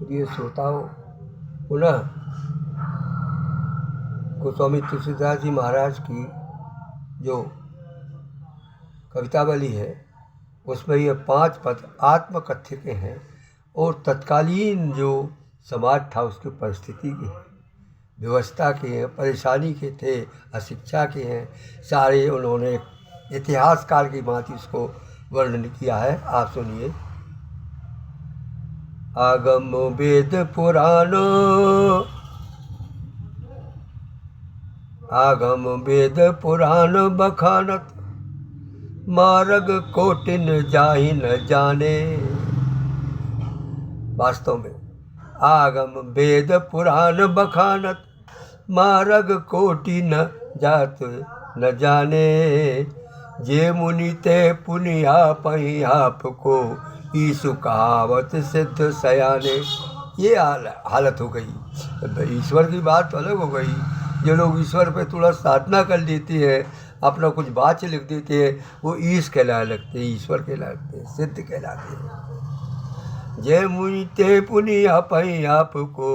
प्रिय श्रोताओं, पुनः गोस्वामी तुलसीदास जी महाराज की जो कवितावली है उसमें ये 5 पद आत्मकथ्य के हैं और तत्कालीन जो समाज था उसकी परिस्थिति के हैं, व्यवस्था के हैं, परेशानी के थे, अशिक्षा के हैं, सारे उन्होंने इतिहासकार की भांति उसको वर्णन किया है। आप सुनिए। आगम वेद पुराण, आगम वेद पुराण बखानत, मार्ग कोटिन जाहि न जाने। वास्तव में आगम वेद पुराण बखानत, मार्ग कोटि न जात न जाने। जे मुनि ते पुनिया पही आपको, ईसु कहावत सिद्ध सयाने। ये हालत हो गई। ईश्वर की बात तो अलग हो गई। जो लोग ईश्वर पे थोड़ा साधना कर लेते हैं, अपना कुछ बात लिख देते हैं, वो ईश कहलाने लगते हैं, ईश्वर कहलाते हैं, सिद्ध कहलाते हैं। जय मुनि ते पुनिया पही आपको,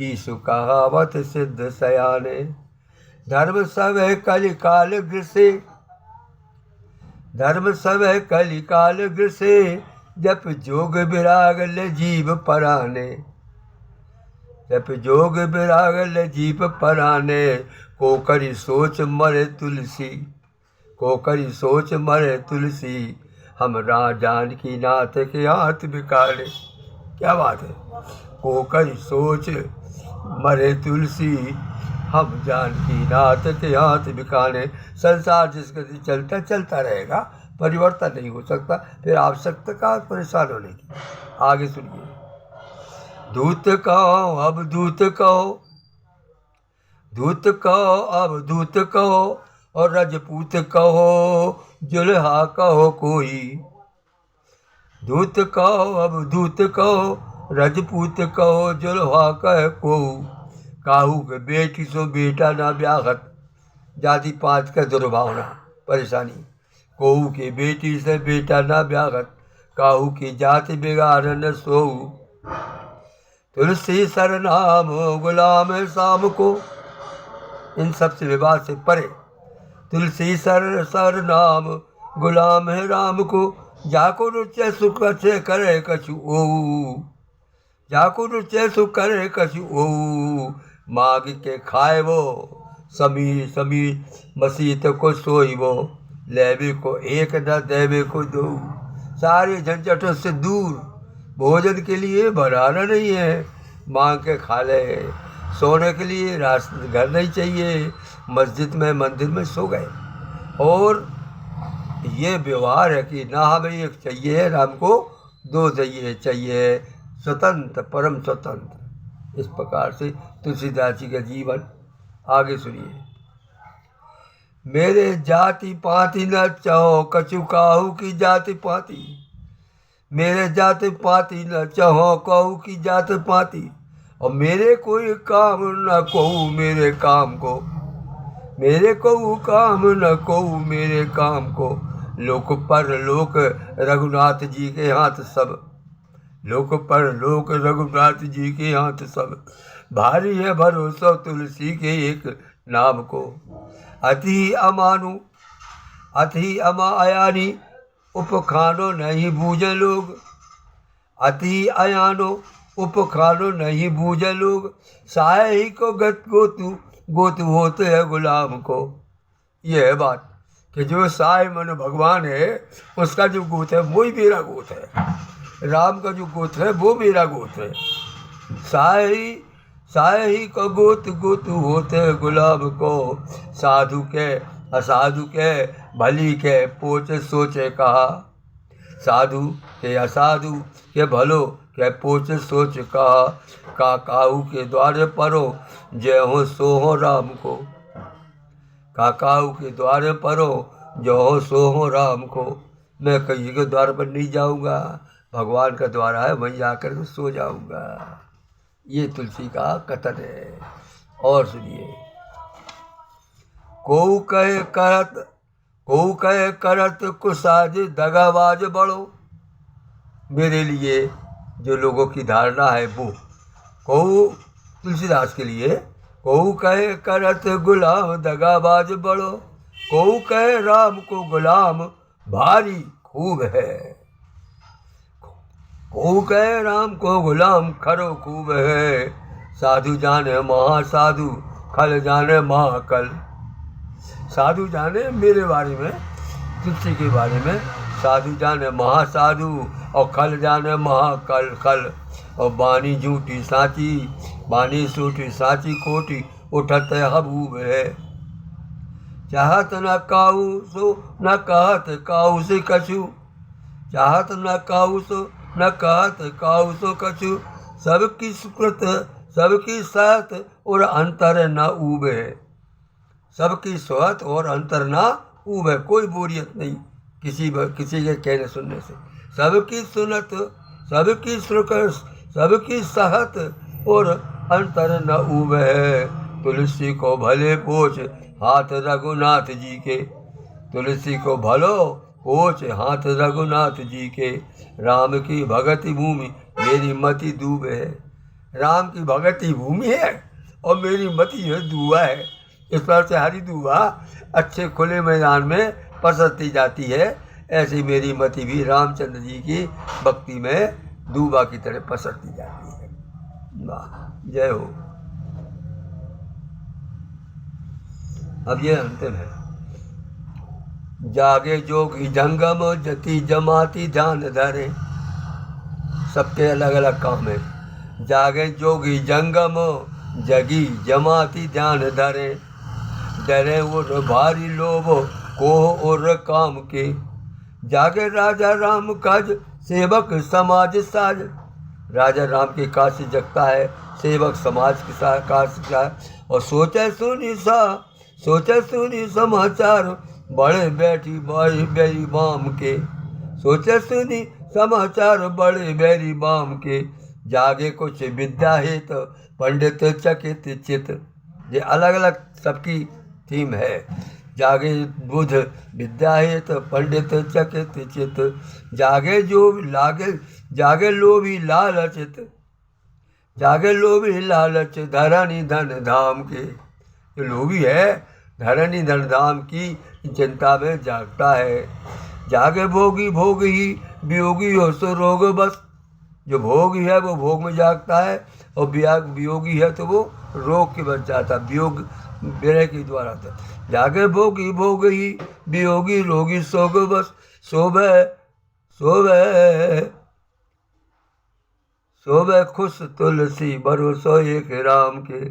ईसु कहावत सिद्ध सयाने। धर्म सब है कलिकाल ग्रसे, धर्म सब है कलिकाल ग्रसे, जप जोग विराग ले जीव पराने। जप जोग विराग ले जीव पराने, को करी सोच मरे तुलसी, को करी सोच मरे तुलसी, हम जानकी नाथ के हाथ बिकारे। क्या बात है। को करी सोच मरे तुलसी, हम जानकी नाथ के हाथ बिकाने। संसार जिस गति चलता चलता रहेगा, परिवर्तन नहीं हो सकता, फिर आवश्यकता का परेशान होने की। आगे सुनिए। दूत कहो अब दूत कहो, दूत कहो अब दूत कहो, और रजपूत कहो जुल्हा कहो कोई। दूत कहो अब दूत कहो, रजपूत कहो जुल्हा कह को। काहू के बेटी सो बेटा ना ब्याहत, जाति पात का दुर्भावना परेशानी। कोहू की बेटी से बेटा ना ब्याहत, काहू की जाति बिगाड़ न सोऊ। तुलसी सरनाम गुलाम शाम को, इन सब से विवाद से परे। तुलसी सरनाम गुलाम है राम को, जाको रुचे सुख अच्छे करे कछु ओऊ। जाको रुचे सुख करे कछु ओऊ, मांग के खाए वो समी समी मसीत को सोई वो। लेवे को एक न देवे को दो, सारे झंझटों से दूर। भोजन के लिए बनाना नहीं है, मांग के खा ले। सोने के लिए घर नहीं चाहिए, मस्जिद में मंदिर में सो गए। और ये व्यवहार है कि ना हमें एक चाहिए ना हमको दो चाहिए, स्वतंत्र परम स्वतंत्र। इस प्रकार से तुलसीदास जी का जीवन। आगे सुनिए। मेरे जाति पाति न चाहो, कछु काहू की जाति पाति। मेरे जाति पाति न चाहो, कहू की जाति पाति। और मेरे कोई काम न कहू मेरे काम को, मेरे कहू काम न कहू मेरे काम को। लोक पर लोक रघुनाथ जी के हाथ सब, लोक पर लोक रघुनाथ जी के हाथ सब। भारी है भरोसा तुलसी के एक नाम को। अति अमानु अति अमायानी, उपखानो नहीं बूझे लोग। अति अयानो उपखानो नहीं बूझे लोग, साय ही को गत गोतु होते है गुलाम को। ये है बात कि जो साय मन भगवान है, उसका जो गोत है वही मेरा गोत है। राम का जो गोत है वो मेरा गोत है। साय ही को गोतु होते है गुलाम को। साधु के असाधु के, भली के पोच सोचे कहा। साधु के असाधु के भलो के पोच सोच कहा। काकाऊ के द्वारे परो, जय हो सो हो राम को। काकाऊ के द्वारे परो, जो हो सो हो राम को। मैं कहीं के द्वार पर नहीं जाऊंगा, भगवान का द्वार है, वहीं जाकर के सो जाऊंगा। ये तुलसी का कथन है। और सुनिए। कोऊ कहे करत कुसाज दगाबाज बड़ो। मेरे लिए जो लोगों की धारणा है वो। कहू तुलसीदास के लिए, कहू कहे करत गुलाम दगाबाज बड़ो, कहू कहे राम को गुलाम भारी खूब है, कहू कहे राम को गुलाम खरो खूब है, साधु जाने महासाधु खल जाने महाकल। साधु जाने मेरे बारे में, तुलसी के बारे में, साधु जाने महासाधु और खल जाने महाकल खल। और बानी झूठी साची, बानी सूठी साची कोटी उठत हबूब है, चाहत न काऊ सो न कहत काऊ से कछु, चाहत न काऊ सो न कहत काऊ सो कछु, सबकी सुकृत सबकी सहत और अंतर न ऊब है, सबकी सोहत और अंतर ना ऊब है, कोई बोरियत नहीं किसी के कहने सुनने से। सबकी सुनत सबकी सुकृत सबकी सहत और अंतर न ऊब है, तुलसी को भले पोछ हाथ रघुनाथ जी के, तुलसी को भलो पोछ हाथ रघुनाथ जी के, राम की भगति भूमि मेरी मति दूब है, राम की भगति भूमि है और मेरी मति जो दुआ है। इस प्रकार से हरी दुआ अच्छे खुले मैदान में पसरती जाती है, ऐसी मेरी मति भी रामचंद्र जी की भक्ति में दूबा की तरह पसरती जाती है। वाह, जय हो। अब ये अंतिम है। जागे जोगी जंगम जति जमाती ध्यान धरे, सबके अलग अलग काम है। जागे जोगी जंगम जगी जमाती ध्यान धरे, डरे और भारी लोभ कोह और काम के, जागे राजा राम काज सेवक समाज साज, राजा राम के काज से जगता है, सेवक समाज के साथ काज से, और सोचे सुनी समाचार बड़े बैठी बैरी बाम के, सोचे सुनी समाचार बड़े बैरी बाम के, जागे कुछ विद्या हेत पंडित चकित चित। ये अलग अलग सबकी थीम है। जागे बुध विद्या हेत पंडित चकित चित, जागे जो लागे जागे लोभी लालचित, जागे लोभी लालच धरणी धन धाम के। जो लोभी है धरणी धन धाम की चिंता में जागता है, जागे भोगी भोग ही वियोगी हो सो रोग बस, जो भोगी है वो भोग में जागता है और वियोगी है तो वो रोग के बच जाता, वियोग विरह के द्वारा था। जागे भोगी भोग ही वियोगी रोगी सोग बस, सोबे खुश तुलसी भरोसो एक राम के,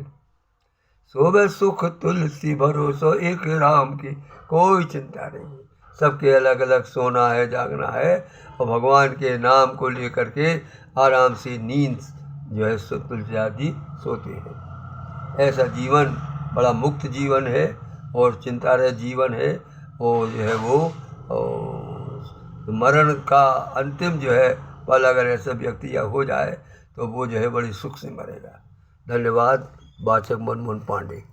सोबे सुख तुलसी भरोसो एक राम की। कोई चिंता नहीं, सबके अलग अलग सोना है जागना है और भगवान के नाम को लेकर के आराम से नींद जो है तुलसीदास जी सोते हैं। ऐसा जीवन बड़ा मुक्त जीवन है और चिंता रहित जीवन है। और जो है वो मरण का अंतिम जो है पल अगर ऐसा व्यक्ति या हो जाए तो वो जो है बड़ी सुख से मरेगा। धन्यवाद। वाचक मनमोहन पांडे।